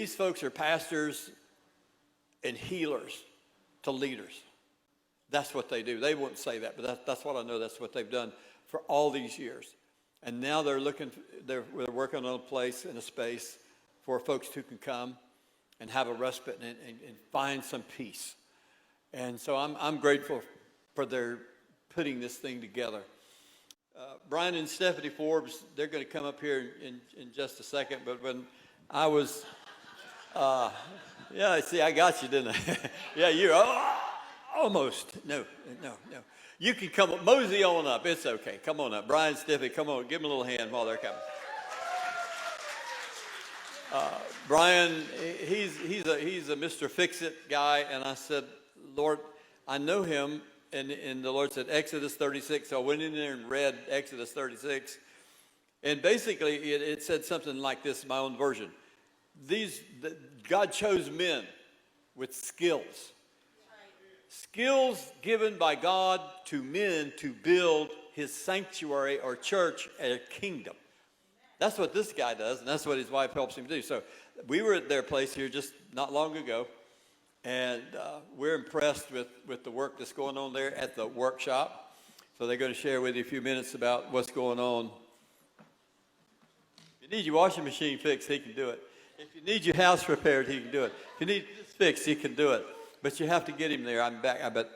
These folks are pastors and healers to leaders. That's what they do. They wouldn't say that, but that's what I know. That's what they've done for all these years. And now they're working on a place and a space for folks who can come and have a respite and find some peace. And so I'm grateful for their putting this thing together. Brian and Stephanie Forbes, they're going to come up here in just a second. But when I was, yeah, see, I got you, didn't I? Yeah, you're almost. No. You can come up, mosey on up. It's okay. Come on up. Brian, Stephanie, come on. Give them a little hand while they're coming. Brian, he's a Mr. Fix-It guy, and I said, Lord, I know him, and the Lord said, Exodus 36. So I went in there and read Exodus 36, and basically it said something like this in my own version. God chose men with skills. Skills given by God to men to build his sanctuary or church and a kingdom. That's what this guy does, and that's what his wife helps him do. So we were at their place here just not long ago, and we're impressed with the work that's going on there at the workshop. So they're going to share with you a few minutes about what's going on. If you need your washing machine fixed, he can do it. If you need your house repaired, he can do it. If you need this fixed, he can do it. But you have to get him there. I'm back, I bet.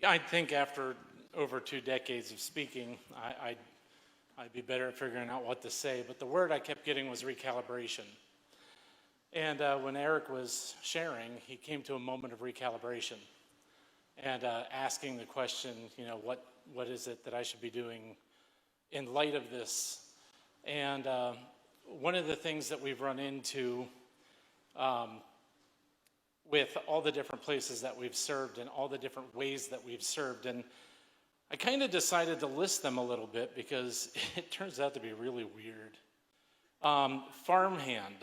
I think after over 2 decades of speaking, I'd be better at figuring out what to say. But the word I kept getting was recalibration. And when Eric was sharing, he came to a moment of recalibration and asking the question, what is it that I should be doing in light of this? And one of the things that we've run into with all the different places that we've served and all the different ways that we've served, and I kind of decided to list them a little bit because it turns out to be really weird. Farmhand,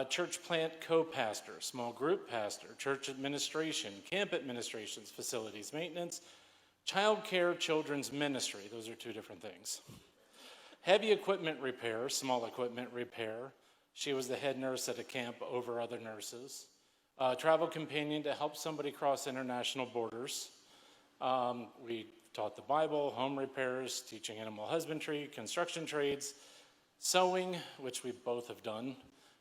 church plant co-pastor, small group pastor, church administration, camp administrations, facilities maintenance, child care, children's ministry. Those are 2 different things. Heavy equipment repair, small equipment repair. She was the head nurse at a camp over other nurses. Travel companion to help somebody cross international borders. We taught the Bible, home repairs, teaching animal husbandry, construction trades, sewing, which we both have done,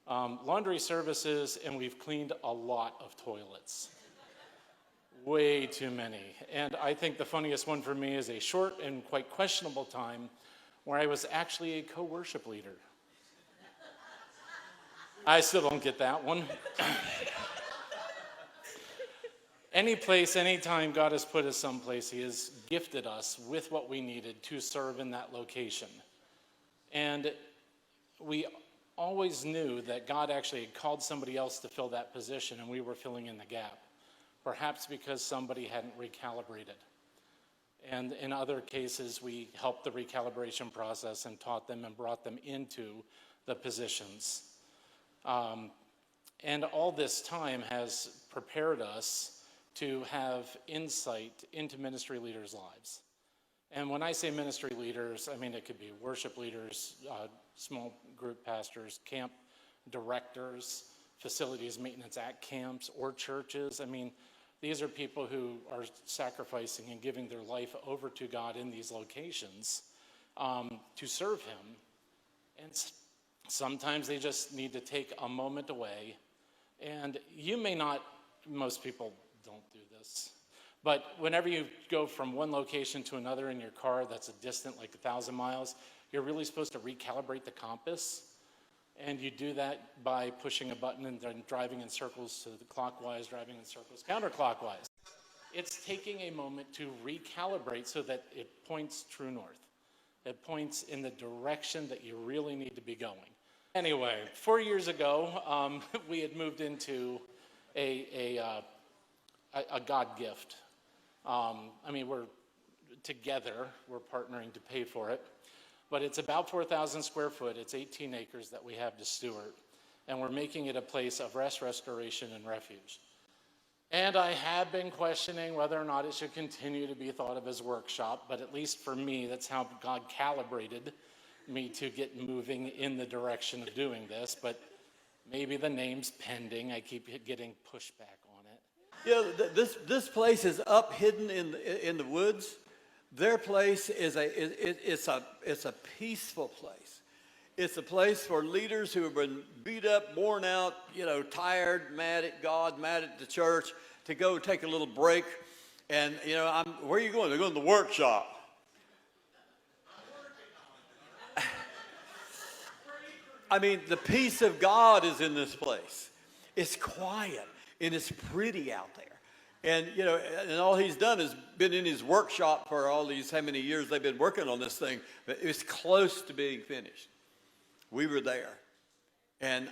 laundry services, and we've cleaned a lot of toilets. Way too many. And I think the funniest one for me is a short and quite questionable time where I was actually a co-worship leader. I still don't get that one. Any place, anytime God has put us someplace, he has gifted us with what we needed to serve in that location. And we always knew that God actually had called somebody else to fill that position, and we were filling in the gap, perhaps because somebody hadn't recalibrated. And in other cases, we helped the recalibration process and taught them and brought them into the positions. And all this time has prepared us to have insight into ministry leaders' lives. And when I say ministry leaders, I mean it could be worship leaders, small group pastors, camp directors, facilities maintenance at camps or churches. I mean, these are people who are sacrificing and giving their life over to God in these locations to serve him. And sometimes they just need to take a moment away. And you may not, most people don't do this, but whenever you go from one location to another in your car that's a distant like 1,000 miles, you're really supposed to recalibrate the compass. And you do that by pushing a button and then driving in circles to the clockwise, driving in circles counterclockwise. It's taking a moment to recalibrate so that it points true north. It points in the direction that you really need to be going. Anyway, 4 years ago, we had moved into a God gift. We're together, we're partnering to pay for it. But it's about 4,000 square foot. It's 18 acres that we have to steward. And we're making it a place of rest, restoration, and refuge. And I have been questioning whether or not it should continue to be thought of as workshop, but at least for me, that's how God calibrated me to get moving in the direction of doing this, but maybe the name's pending. I keep getting pushback on it. Yeah, this place is up hidden in the woods. Their place is it's a peaceful place. It's a place for leaders who have been beat up, worn out, tired, mad at God, mad at the church, to go take a little break. And where are you going? They're going to the workshop. I mean, the peace of God is in this place. It's quiet and it's pretty out there. And, and all he's done is been in his workshop for all these, how many years they've been working on this thing. But it's close to being finished. We were there. And,